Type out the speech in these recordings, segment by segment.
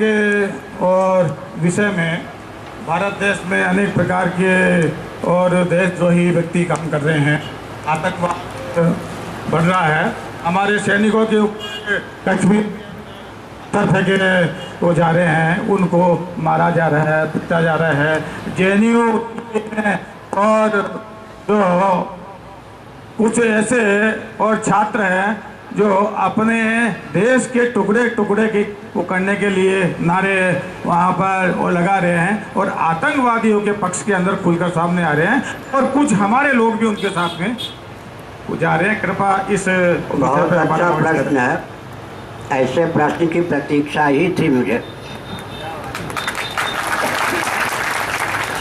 के और विषय में भारत देश में अनेक प्रकार के और देशद्रोही व्यक्ति काम कर रहे हैं। आतंकवाद बढ़ रहा है। हमारे सैनिकों के ऊपर कश्मीर तरफ के वो जा रहे हैं, उनको मारा जा रहा है, पीटा जा रहा है। जेएनयू में और जो कुछ ऐसे और छात्र हैं जो अपने देश के टुकड़े टुकड़े की वो करने के लिए नारे वहाँ पर वो लगा रहे हैं और आतंकवादियों के पक्ष के अंदर खुलकर सामने आ रहे हैं और कुछ हमारे लोग भी उनके साथ में जा रहे हैं। कृपया इस बहुत अच्छा प्रश्न है। ऐसे प्रश्न की प्रतीक्षा ही थी मुझे।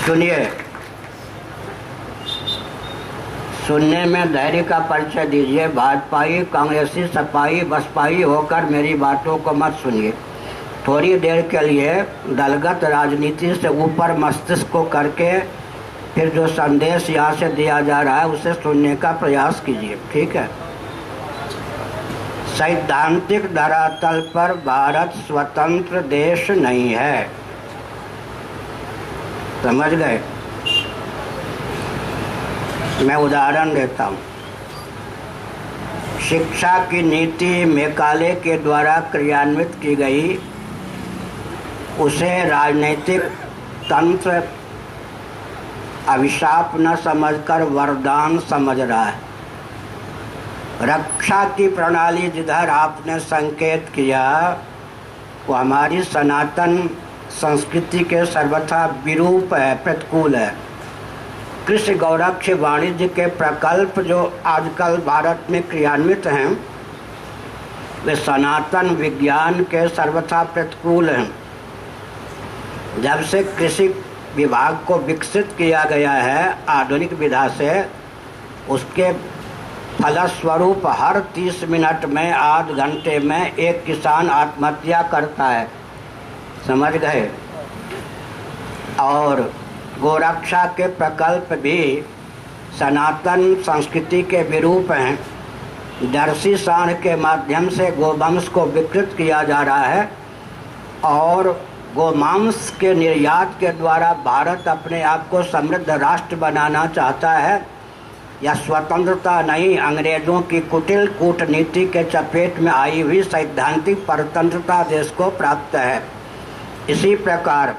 सुनिए, सुनने में धैर्य का परिचय दीजिए। भाजपाई, कांग्रेसी, सपाई, बसपाई होकर मेरी बातों को मत सुनिए। थोड़ी देर के लिए दलगत राजनीति से ऊपर मस्तिष्क को करके फिर जो संदेश यहाँ से दिया जा रहा है उसे सुनने का प्रयास कीजिए, ठीक है। सैद्धांतिक धरातल पर भारत स्वतंत्र देश नहीं है, समझ गए। मैं उदाहरण देता हूँ। शिक्षा की नीति मेकाले के द्वारा क्रियान्वित की गई, उसे राजनीतिक तंत्र अभिशाप न समझकर वरदान समझ रहा है। रक्षा की प्रणाली जिधर आपने संकेत किया वो हमारी सनातन संस्कृति के सर्वथा विरूप है, प्रतिकूल है। कृषि गौरक्ष वाणिज्य के प्रकल्प जो आजकल भारत में क्रियान्वित हैं वे सनातन विज्ञान के सर्वथा प्रतिकूल हैं। जब से कृषि विभाग को विकसित किया गया है आधुनिक विधा से, उसके फलस्वरूप हर 30 मिनट में, आध घंटे में एक किसान आत्महत्या करता है, समझ गए। और गोरक्षा के प्रकल्प भी सनातन संस्कृति के विरूप हैं। जर्सी सांड के माध्यम से गोवंश को विकृत किया जा रहा है और गोमांस के निर्यात के द्वारा भारत अपने आप को समृद्ध राष्ट्र बनाना चाहता है। यह स्वतंत्रता नहीं, अंग्रेजों की कुटिल कूटनीति के चपेट में आई हुई सैद्धांतिक परतंत्रता देश को प्राप्त है। इसी प्रकार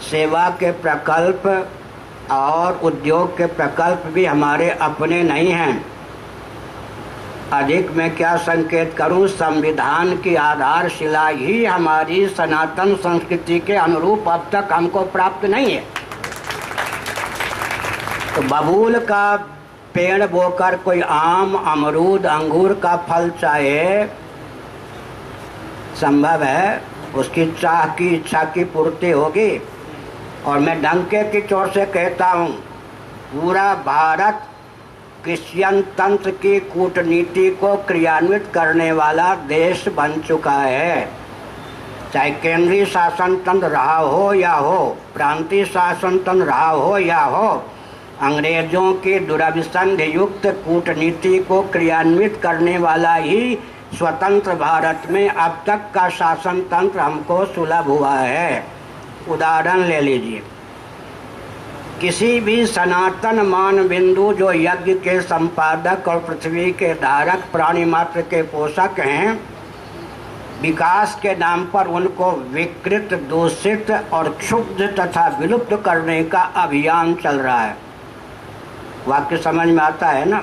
सेवा के प्रकल्प और उद्योग के प्रकल्प भी हमारे अपने नहीं हैं। अधिक मैं क्या संकेत करूं, संविधान की आधारशिला ही हमारी सनातन संस्कृति के अनुरूप अब तक हमको प्राप्त नहीं है। तो बबूल का पेड़ बोकर कोई आम, अमरूद, अंगूर का फल चाहे, संभव है उसकी चाह की, इच्छा की पूर्ति होगी। और मैं डंके की चोट से कहता हूँ, पूरा भारत क्रिश्चियन तंत्र की कूटनीति को क्रियान्वित करने वाला देश बन चुका है। चाहे केंद्रीय शासन तंत्र रहा हो या हो, प्रांतीय शासन तंत्र रहा हो या हो, अंग्रेजों की दुराभिसंधि युक्त कूटनीति को क्रियान्वित करने वाला ही स्वतंत्र भारत में अब तक का शासन तंत्र हमको सुलभ हुआ है। उदाहरण ले लीजिए, किसी भी सनातन मान बिंदु जो यज्ञ के संपादक और पृथ्वी के धारक प्राणी मात्र के पोषक हैं, विकास के नाम पर उनको विकृत, दूषित और क्षुब्ध तथा विलुप्त करने का अभियान चल रहा है। वाक्य समझ में आता है ना।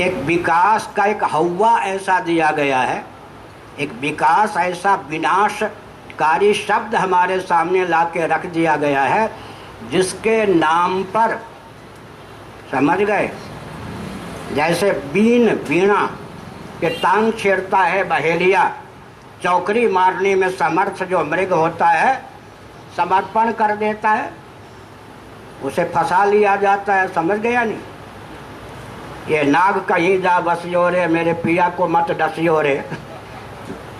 एक विकास का एक हवा ऐसा दिया गया है, एक विकास ऐसा विनाशकारी शब्द हमारे सामने लाके रख दिया गया है, जिसके नाम पर, समझ गए, जैसे वीणा के तांग छेड़ता है बहेलिया, चौकरी मारने में समर्थ जो मृग होता है समर्पण कर देता है, उसे फंसा लिया जाता है। समझ गया नहीं? ये नाग कहीं जा बसियो रे, मेरे पिया को मत डसियो रे,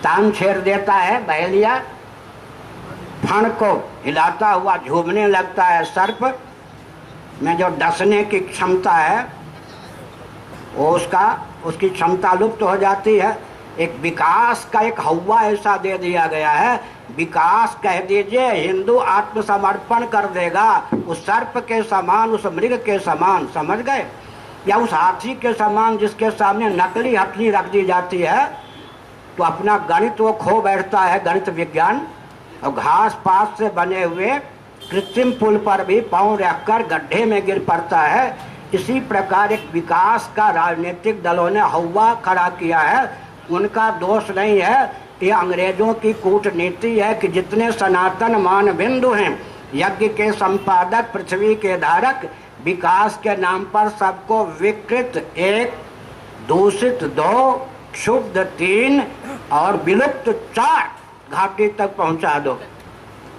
तांग छेड़ देता है बहेलिया, फण को हिलाता हुआ झूमने लगता है। सर्प में जो डसने की क्षमता है वो उसकी क्षमता लुप्त हो जाती है। एक विकास का एक हवा ऐसा दे दिया गया है, विकास कह दीजिए, हिंदू आत्मसमर्पण कर देगा उस सर्प के समान, उस मृग के समान, समझ गए, या उस हाथी के समान जिसके सामने नकली हथनी रख दी जाती है तो अपना गणित वो खो बैठता है, गणित विज्ञान, और घास पात से बने हुए कृत्रिम पुल पर भी पांव रखकर गड्ढे में गिर पड़ता है। इसी प्रकार एक विकास का राजनीतिक दलों ने हवा खड़ा किया है, उनका दोष नहीं है, ये अंग्रेजों की कूटनीति है कि जितने सनातन मान बिंदु हैं, यज्ञ के संपादक, पृथ्वी के धारक, विकास के नाम पर सबको विकृत 1, दूषित 2, क्षुब्ध 3 और विलुप्त 4 घाटी तक पहुंचा दो।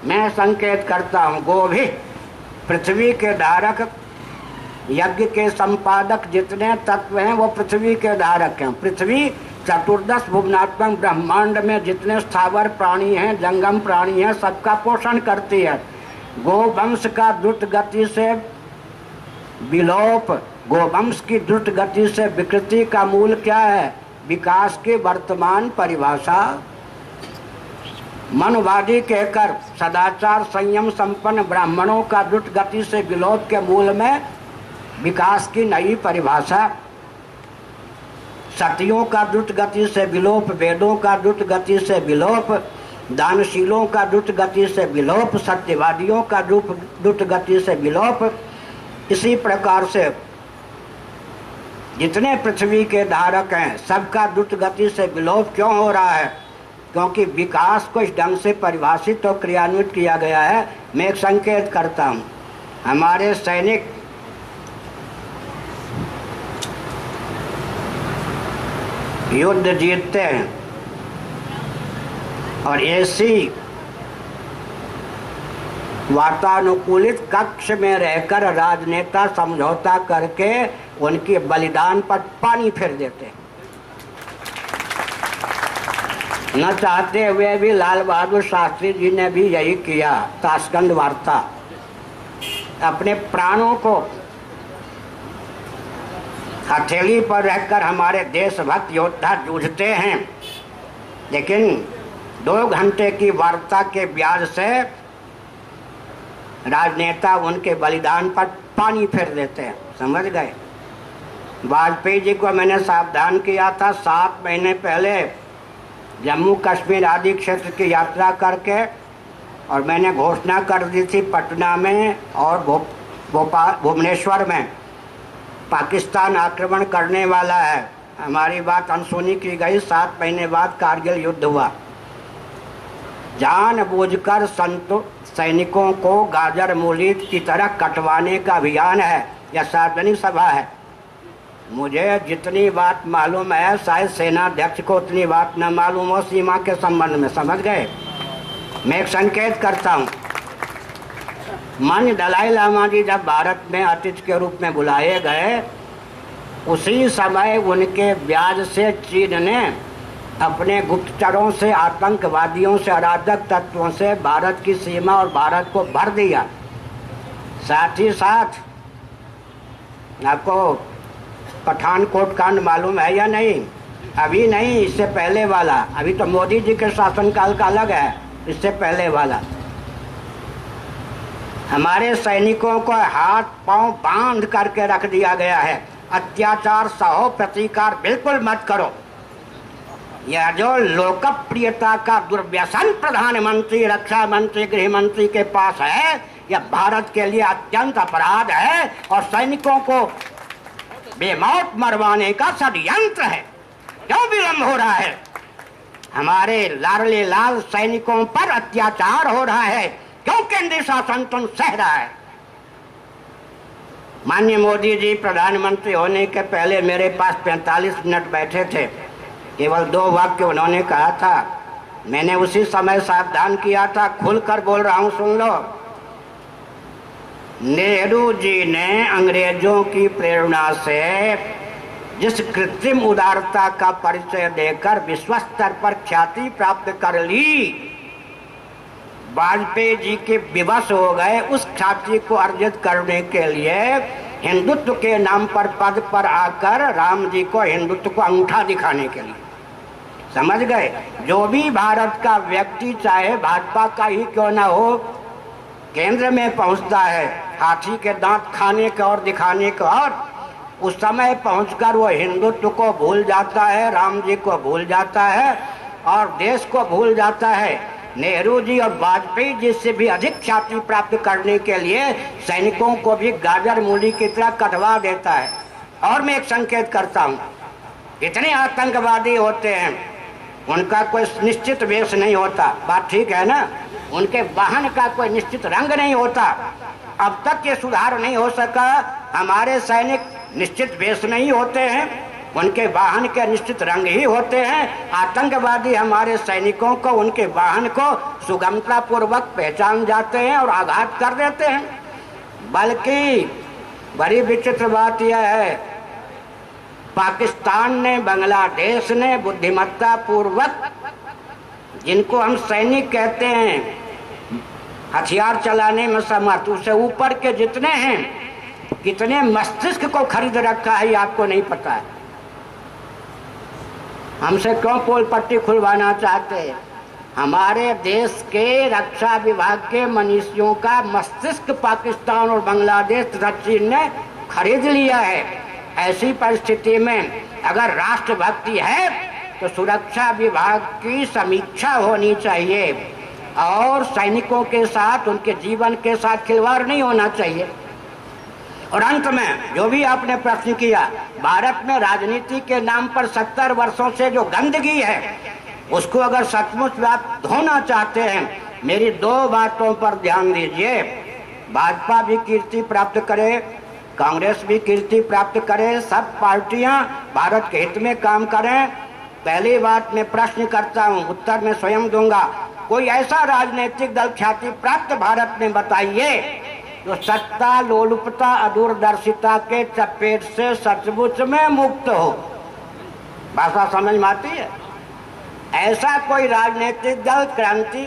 मैं संकेत करता हूं, गोभी, पृथ्वी के धारक, यज्ञ के संपादक जितने तत्व हैं वो पृथ्वी के धारक हैं। पृथ्वी चतुर्दश भुवनात्मक ब्रह्मांड में जितने स्थावर प्राणी हैं, जंगम प्राणी हैं, सबका पोषण करती है। गोवंश का द्रुत गति से विलोप, गोवंश की द्रुत गति से विकृति का मूल क्या है? विकास की वर्तमान परिभाषा। मनवादी कहकर सदाचार संयम संपन्न ब्राह्मणों का द्रुत गति से विलोप के मूल में विकास की नई परिभाषा। सतियों का द्रुत गति से विलोप, वेदों का द्रुत गति से विलोप, दानशीलों का द्रुत गति से विलोप, सत्यवादियों का द्रुत गति से विलोप। इसी प्रकार से जितने पृथ्वी के धारक हैं सबका द्रुत गति से विलोप क्यों हो रहा है? क्योंकि विकास को इस ढंग से परिभाषित और क्रियान्वित किया गया है। मैं एक संकेत करता हूँ, हमारे सैनिक युद्ध जीतते हैं और ऐसी वातानुकूलित कक्ष में रहकर राजनेता समझौता करके उनके बलिदान पर पानी फेर देते हैं। न चाहते हुए भी लाल बहादुर शास्त्री जी ने भी यही किया। ताशकंद वार्ता, अपने प्राणों को हथेली पर रहकर हमारे देशभक्त योद्धा जूझते हैं, लेकिन 2 घंटे की वार्ता के ब्याज से राजनेता उनके बलिदान पर पानी फेर देते हैं। समझ गए? वाजपेयी जी को मैंने सावधान किया था 7 महीने पहले जम्मू कश्मीर आदि क्षेत्र की यात्रा करके, और मैंने घोषणा कर दी थी पटना में और भुवनेश्वर में पाकिस्तान आक्रमण करने वाला है। हमारी बात अनसुनी की गई। 7 महीने बाद कारगिल युद्ध हुआ। जानबूझकर सैनिकों को गाजर मूली की तरह कटवाने का अभियान है। यह सार्वजनिक सभा है। मुझे जितनी बात मालूम है शायद सेनाध्यक्ष को उतनी बात न मालूम हो सीमा के संबंध में। समझ गए? मैं एक संकेत करता हूँ, माननीय दलाई लामा जी जब भारत में अतिथि के रूप में बुलाए गए, उसी समय उनके ब्याज से चीन ने अपने गुप्तचरों से, आतंकवादियों से, अराजक तत्वों से भारत की सीमा और भारत को भर दिया। साथ ही साथ आपको पठानकोट कांड मालूम है या नहीं? अभी नहीं, इससे पहले वाला। अभी तो मोदी जी के शासनकाल का अलग है, इससे पहले वाला। हमारे सैनिकों को हाथ पांव बांध करके रख दिया गया है। अत्याचार सहो, प्रतिकार बिल्कुल मत करो। यह जो लोकप्रियता का दुर्व्यसन प्रधानमंत्री, रक्षा मंत्री, गृह मंत्री के पास है, यह भारत के लिए अत्यंत अपराध है और सैनिकों को बेमौत मरवाने का षड्यंत्र है। क्यों विलंब हो रहा है? हमारे लाडले लाल सैनिकों पर अत्याचार हो रहा है। क्यों केंद्रीय शासन तुम सह रहा है? माननीय मोदी जी प्रधानमंत्री होने के पहले मेरे पास 45 मिनट बैठे थे। केवल 2 वाक्य उन्होंने कहा था। मैंने उसी समय सावधान किया था। खुलकर बोल रहा हूं, सुन लो। नेहरू जी ने अंग्रेजों की प्रेरणा से जिस कृत्रिम उदारता का परिचय देकर विश्व स्तर पर ख्याति प्राप्त कर ली, वाजपेयी जी के विवश हो गए। उस ख्याति को अर्जित करने के लिए हिंदुत्व के नाम पर पद पर आकर राम जी को हिंदुत्व को अंगूठा दिखाने के लिए, समझ गए? जो भी भारत का व्यक्ति, चाहे भाजपा का ही क्यों ना हो, केंद्र में पहुंचता है हाथी के दांत खाने का और दिखाने का, और उस समय पहुंचकर वो हिंदुत्व को भूल जाता है, राम जी को भूल जाता है और देश को भूल जाता है। नेहरू जी और वाजपेयी जी से भी अधिक ख्याति प्राप्त करने के लिए सैनिकों को भी गाजर मूली की तरह कटवा देता है। और मैं एक संकेत करता हूँ, इतने आतंकवादी होते हैं, उनका कोई निश्चित वेश नहीं होता, बात ठीक है ना? उनके वाहन का कोई निश्चित रंग नहीं होता। अब तक ये सुधार नहीं हो सका। हमारे सैनिक निश्चित वेश नहीं होते हैं, उनके वाहन के निश्चित रंग ही होते हैं। आतंकवादी हमारे सैनिकों को, उनके वाहन को सुगमता पूर्वक पहचान जाते हैं और आघात कर देते हैं। बल्कि बड़ी विचित्र बात यह है, पाकिस्तान ने, बांग्लादेश ने बुद्धिमत्ता पूर्वक, जिनको हम सैनिक कहते हैं, हथियार चलाने में समर्थ, उससे ऊपर के जितने हैं, कितने मस्तिष्क को खरीद रखा है आपको नहीं पता है। हमसे क्यों पोल पट्टी खुलवाना चाहते हैं? हमारे देश के रक्षा विभाग के मनुष्यों का मस्तिष्क पाकिस्तान और बांग्लादेश तथा चीन ने खरीद लिया है। ऐसी परिस्थिति में अगर राष्ट्रभक्ति है तो सुरक्षा विभाग की समीक्षा होनी चाहिए और सैनिकों के साथ, उनके जीवन के साथ खिलवाड़ नहीं होना चाहिए। और अंत में जो भी आपने प्रश्न किया, भारत में राजनीति के नाम पर 70 वर्षों से जो गंदगी है, उसको अगर सचमुच आप धोना चाहते हैं, मेरी 2 बातों पर ध्यान दीजिए। भाजपा भी कीर्ति प्राप्त करे, कांग्रेस भी कीर्ति प्राप्त करे, सब पार्टियां भारत के हित में काम करें। पहली बात मैं प्रश्न करता हूं, उत्तर मैं स्वयं दूंगा। कोई ऐसा राजनीतिक दल ख्याति प्राप्त भारत में बताइए जो सत्ता, लोलुपता, अदूरदर्शिता के चपेट से सचमुच में मुक्त हो। भाषा समझ में आती है? ऐसा कोई राजनीतिक दल क्रांति,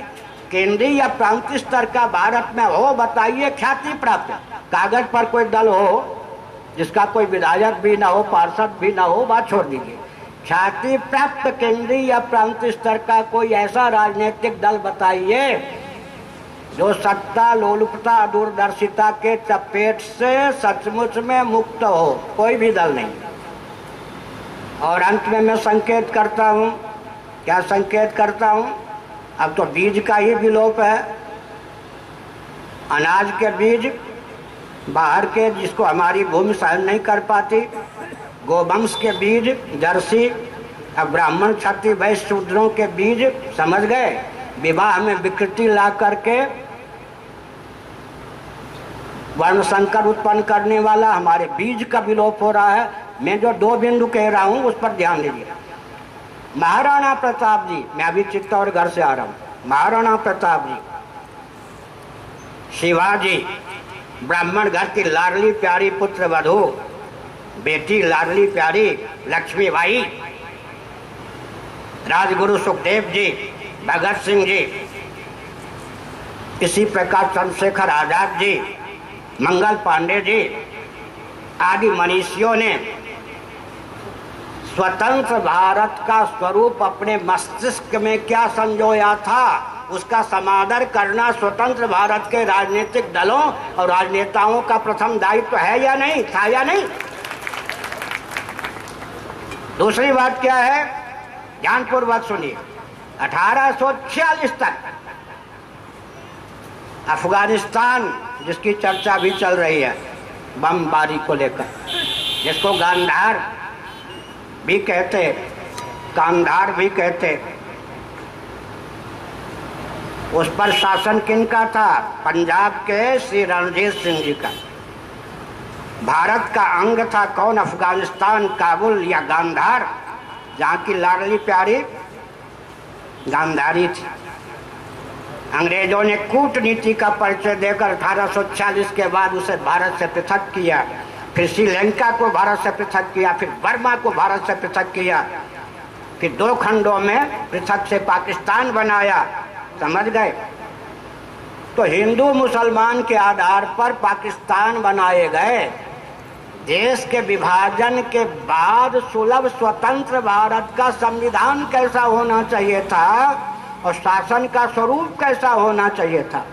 केंद्रीय या प्रांतीय स्तर का भारत में हो, बताइए ख्याति प्राप्त। कागज पर कोई दल हो जिसका कोई विधायक भी ना हो, पार्षद भी ना हो, बात छोड़ दीजिए। ख्याति प्राप्त केंद्रीय या प्रांतीय स्तर का कोई ऐसा राजनीतिक दल बताइए जो सत्ता, लोलुपता, दूरदर्शिता के चपेट से सचमुच में मुक्त हो। कोई भी दल नहीं। और अंत में मैं संकेत करता हूँ, क्या संकेत करता हूँ? अब तो बीज का ही विलोप है। अनाज के बीज बाहर के, जिसको हमारी भूमि सहन नहीं कर पाती, गोवंश के बीज, जर्सी, अब ब्राह्मण, क्षत्रिय, वैश्य, शूद्रों के बीज, समझ गए? विवाह में विकृति ला करके वर्ण संकर उत्पन्न करने वाला हमारे बीज का विलोप हो रहा है। मैं जो 2 बिंदु कह रहा हूं उस पर ध्यान दीजिए। महाराणा प्रताप जी, मैं अभी चित्तौड़ घर से आ रहा हूं, महाराणा प्रताप जी, शिवाजी, ब्राह्मण घर की लाडली प्यारी पुत्र वधू, बेटी लाडली प्यारी लक्ष्मीबाई, राजगुरु सुखदेव जी, भगत सिंह जी, इसी प्रकार चंद्रशेखर आजाद जी, मंगल पांडे जी आदि मनीषियों ने स्वतंत्र भारत का स्वरूप अपने मस्तिष्क में क्या संजोया था, उसका समादर करना स्वतंत्र भारत के राजनीतिक दलों और राजनेताओं का प्रथम दायित्व है या नहीं, था या नहीं? दूसरी बात क्या है, ध्यानपूर्वक सुनिए। 1846 तक अफगानिस्तान, जिसकी चर्चा भी चल रही है बमबारी को लेकर, जिसको गांधार भी कहते, कांधार भी कहते, उस पर शासन किनका था? पंजाब के श्री रणजीत सिंह जी का। भारत का अंग था कौन? अफगानिस्तान, काबुल या गांधार, जहाँ की लाडली प्यारी गांधारी थी। अंग्रेजों ने कूटनीति का परिचय देकर 1840 के बाद उसे भारत से पृथक किया, फिर श्रीलंका को भारत से पृथक किया, फिर बर्मा को भारत से पृथक किया, फिर 2 खंडों में पृथक से पाकिस्तान बनाया। समझ गए? तो हिंदू मुसलमान के आधार पर पाकिस्तान बनाए गए। देश के विभाजन के बाद सुलभ स्वतंत्र भारत का संविधान कैसा होना चाहिए था और शासन का स्वरूप कैसा होना चाहिए था।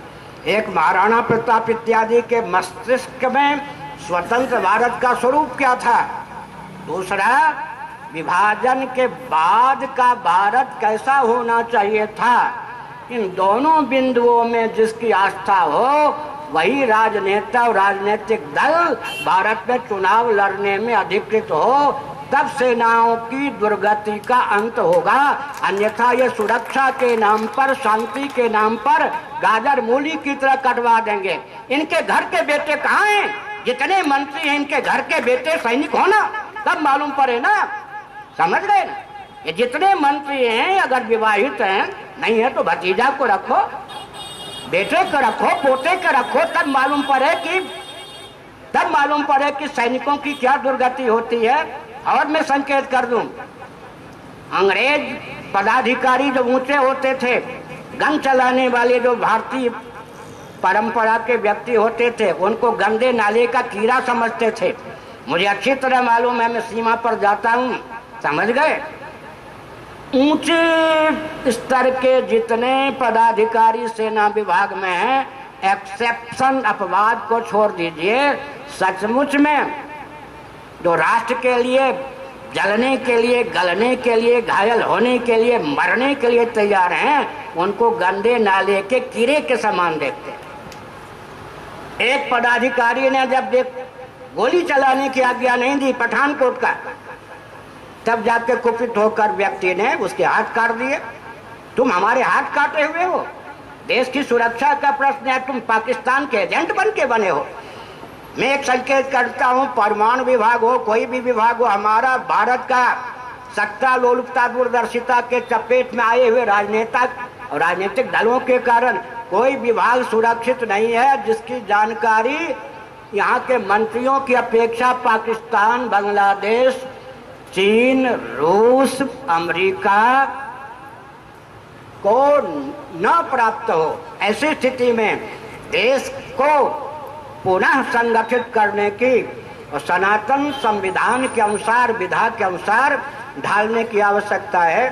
एक महाराणा प्रताप इत्यादि के मस्तिष्क में स्वतंत्र भारत का स्वरूप क्या था, दूसरा विभाजन के बाद का भारत कैसा होना चाहिए था। इन दोनों बिंदुओं में जिसकी आस्था हो वही राजनेता और राजनीतिक दल भारत में चुनाव लड़ने में अधिकृत हो, तब सेनाओं की दुर्गति का अंत होगा। अन्यथा ये सुरक्षा के नाम पर, शांति के नाम पर गाजर मूली की तरह कटवा देंगे। इनके घर के बेटे कहाँ हैं? जितने मंत्री हैं इनके घर के बेटे सैनिक हो ना, तब मालूम पड़े ना, समझ गए ना। ये जितने मंत्री हैं अगर विवाहित हैं, नहीं है तो भतीजा को रखो, बेटे को रखो, पोते को रखो, तब मालूम पड़े कि सैनिकों की क्या दुर्गति होती है। और मैं संकेत कर दूं, अंग्रेज पदाधिकारी जो ऊंचे होते थे, गन चलाने वाले जो भारतीय परंपरा के व्यक्ति होते थे, उनको गंदे नाले का कीड़ा समझते थे। मुझे अच्छी तरह मालूम है, मैं सीमा पर जाता हूँ, समझ गए। ऊंचे स्तर के जितने पदाधिकारी सेना विभाग में हैं, एक्सेप्शन अपवाद को छोड़ दीजिए, सचमुच में जो राष्ट्र के लिए जलने के लिए, गलने के लिए, घायल होने के लिए, मरने के लिए तैयार हैं, उनको गंदे नाले के कीड़े के समान देखते हैं। एक पदाधिकारी ने जब गोली चलाने की आज्ञा नहीं दी पठानकोट का, तब जाके कुपित होकर व्यक्ति ने उसके हाथ काट दिए। तुम हमारे हाथ काटे हुए हो, देश की सुरक्षा का प्रश्न है, तुम पाकिस्तान के एजेंट बन के बने हो। मैं एक संकेत करता हूँ, परमाणु विभाग हो, कोई भी विभाग हो, हमारा भारत का सत्ता लोलुपता दूरदर्शिता के चपेट में आए हुए राजनेता और राजनीतिक दलों के कारण कोई विभाग सुरक्षित नहीं है, जिसकी जानकारी यहाँ के मंत्रियों की अपेक्षा पाकिस्तान, बांग्लादेश, चीन, रूस, अमेरिका को न प्राप्त हो। ऐसी स्थिति में देश को पुनः संगठित करने की और सनातन संविधान के अनुसार, विधा के अनुसार ढालने की आवश्यकता है।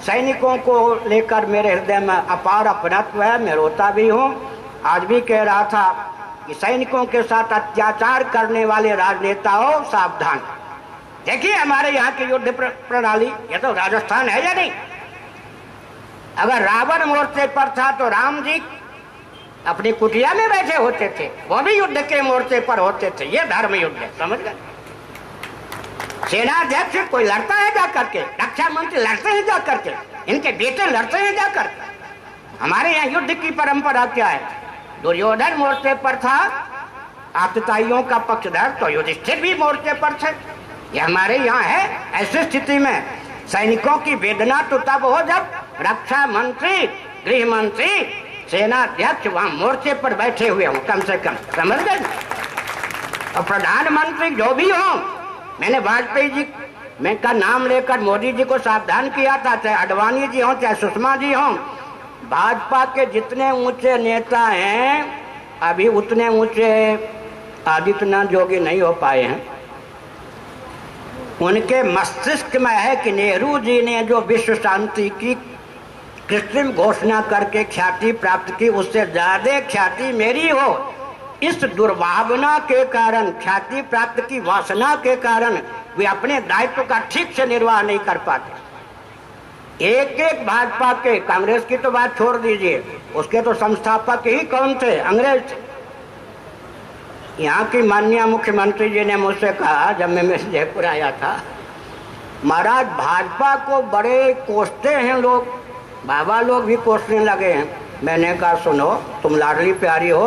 सैनिकों को लेकर मेरे हृदय में अपार अपनत्व है, मैं रोता भी हूँ। आज भी कह रहा था कि सैनिकों के साथ अत्याचार करने वाले राजनेताओं सावधान। देखिए हमारे यहाँ की युद्ध प्रणाली, ये तो राजस्थान है या नहीं। अगर रावण मोर्चे पर था तो राम जी अपनी कुटिया में बैठे होते थे, वो भी युद्ध के मोर्चे पर होते थे। ये धर्म युद्ध है, समझ गए। सेनाध्यक्ष कोई लड़ता है जा करके, रक्षा मंत्री लड़ते हैं जा करके, इनके बेटे लड़ते हैं जा करके। हमारे यहाँ युद्ध की परंपरा क्या है? दुर्योधन मोर्चे पर था, आतताइयों का पक्षधर, तो युधिष्ठिर भी मोर्चे पर थे। ये हमारे यहाँ है। ऐसी स्थिति में सैनिकों की वेदना तो तब हो जब रक्षा मंत्री, गृह मंत्री, सेनाध्यक्ष वहां मोर्चे पर बैठे हुए हों, कम से कम, समझ गए। और प्रधानमंत्री जो भी हो, मैंने वाजपेयी जी मैं का नाम लेकर मोदी जी को सावधान किया था, चाहे अडवाणी जी हों, चाहे सुषमा जी हों। भाजपा के जितने ऊंचे नेता हैं, अभी उतने ऊंचे आदित्यनाथ योगी नहीं हो पाए हैं। उनके मस्तिष्क में है कि नेहरू जी ने जो विश्व शांति की कृत्रिम घोषणा करके ख्याति प्राप्त की, उससे ज्यादा ख्याति मेरी हो। इस दुर्भावना के कारण, ख्याति प्राप्त की वासना के कारण वे अपने दायित्व का ठीक से निर्वाह नहीं कर पाते। एक एक भाजपा के, कांग्रेस की तो बात छोड़ दीजिए, उसके तो संस्थापक ही कौन थे? अंग्रेज थे। यहाँ की माननीय मुख्यमंत्री जी ने मुझसे कहा जब मैं जयपुर आया था, महाराज भाजपा को बड़े कोसते हैं लोग, बाबा लोग भी कोसने लगे हैं। मैंने कहा सुनो, तुम लाडली प्यारी हो,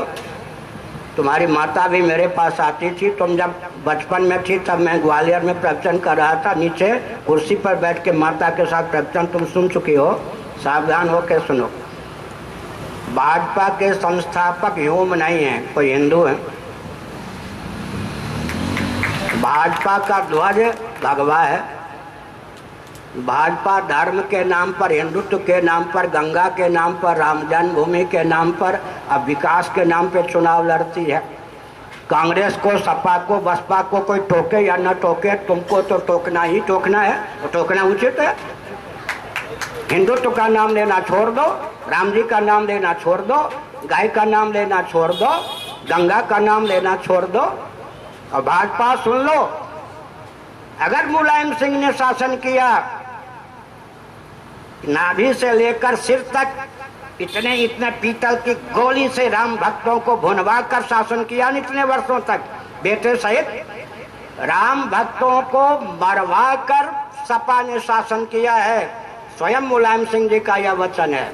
तुम्हारी माता भी मेरे पास आती थी, तुम जब बचपन में थी तब मैं ग्वालियर में प्रवचन कर रहा था, नीचे कुर्सी पर बैठ के माता के साथ प्रवचन तुम सुन चुकी हो, सावधान हो के सुनो। भाजपा के संस्थापक ह्यूम नहीं है, कोई हिंदू है। भाजपा का ध्वज भगवा है। भाजपा धर्म के नाम पर, हिंदुत्व के नाम पर, गंगा के नाम पर, राम जन्मभूमि के नाम पर, अब विकास के नाम पे चुनाव लड़ती है। कांग्रेस को, सपा को, बसपा को कोई टोके या न टोके, तुमको तो टोकना ही टोकना है, तो टोकना उचित है। हिंदुत्व का नाम लेना छोड़ दो, राम जी का नाम लेना छोड़ दो, गाय का नाम लेना छोड़ दो, गंगा का नाम लेना छोड़ दो और भाजपा सुन लो। अगर मुलायम सिंह ने शासन किया, नाभि से लेकर सिर तक इतने पीतल की गोली से राम भक्तों को भुनवा कर शासन किया न इतने वर्षों तक, बेटे सहित राम भक्तों को मरवा कर सपा ने शासन किया है। स्वयं मुलायम सिंह जी का यह वचन है।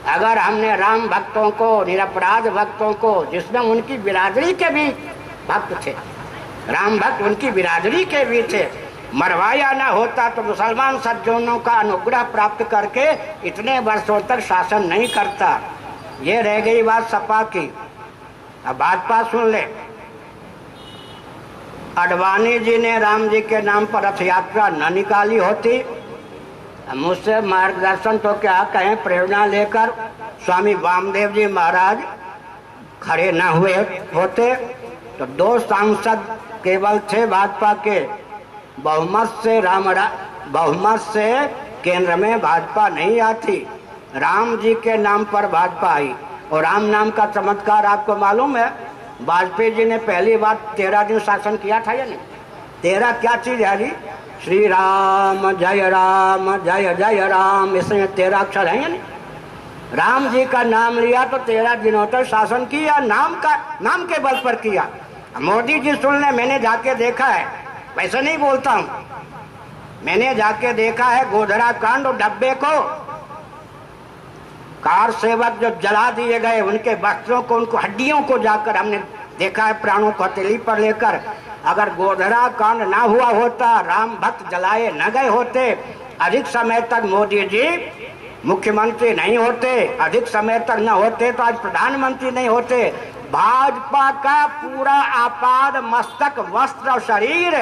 अगर हमने राम भक्तों को, निरपराध भक्तों को, जिसमें उनकी बिरादरी के भी भक्त थे, राम भक्त उनकी बिरादरी के भी थे, मरवाया ना होता तो मुसलमान सज्जनों का अनुग्रह प्राप्त करके इतने वर्षों तक शासन नहीं करता। ये रह गई बात सपा की। अब भाजपा सुन ले। अडवाणी जी ने राम जी के नाम पर रथ यात्रा न निकाली होती, मुझसे मार्गदर्शन तो क्या कहें, प्रेरणा लेकर स्वामी वामदेव जी महाराज खड़े न हुए होते तो 2 सांसद केवल थे भाजपा के। बहुमत से केंद्र में भाजपा नहीं आती, राम जी के नाम पर भाजपा आई। और राम नाम का चमत्कार आपको मालूम है, वाजपेयी जी ने पहली बार 13 दिन शासन किया था या नहीं? 13 क्या चीज है जी? श्री राम जय जय राम, इसमें 13 अक्षर है या नहीं? राम जी का नाम लिया तो 13 दिनों तक शासन किया, नाम के बल पर किया। मोदी जी सुन ले, मैंने जाके देखा है, वैसे नहीं बोलता हूं, मैंने जाके देखा है गोधरा कांड और डब्बे को, कार सेवक जो जला दिए गए उनके वस्त्रों को, उनको हड्डियों को जाकर हमने देखा है, प्राणों को हथेली पर लेकर। अगर गोधरा कांड ना हुआ होता, राम भक्त जलाए न गए होते, अधिक समय तक मोदी जी मुख्यमंत्री नहीं होते, अधिक समय तक न होते तो आज प्रधानमंत्री नहीं होते। भाजपा का पूरा आपाद मस्तक, वस्त्र और शरीर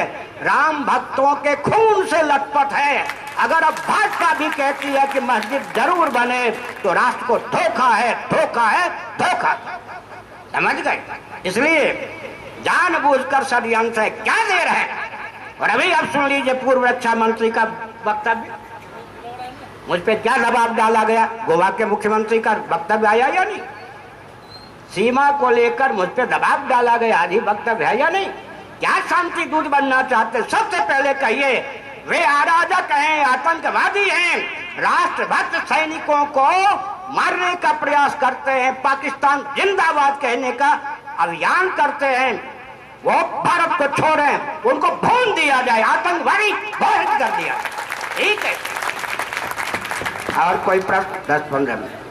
राम भक्तों के खून से लथपथ है। अगर अब भाजपा भी कहती है कि मस्जिद जरूर बने तो राष्ट्र को धोखा है, धोखा है, धोखा। समझ गए? इसलिए जानबूझकर षड्यंत्र क्या दे रहे हैं। और अभी अब सुन लीजिए पूर्व रक्षा मंत्री का वक्तव्य, मुझ पे क्या दबाव डाला गया। गोवा के मुख्यमंत्री का वक्तव्य आया या नहीं? सीमा को लेकर मुझ पे दबाव डाला गया, आदि वक्तव्य है या नहीं? क्या शांति दूत बनना चाहते? सबसे पहले कहिए वे अराजक हैं, आतंकवादी हैं, राष्ट्रभक्त सैनिकों को मारने का प्रयास करते हैं, पाकिस्तान जिंदाबाद कहने का अभियान करते हैं। वो भारत को छोड़ें, उनको भून दिया जाए, आतंकवादी घोषित कर दिया। ठीक है, और कोई प्रश्न? 10-15 मिनट।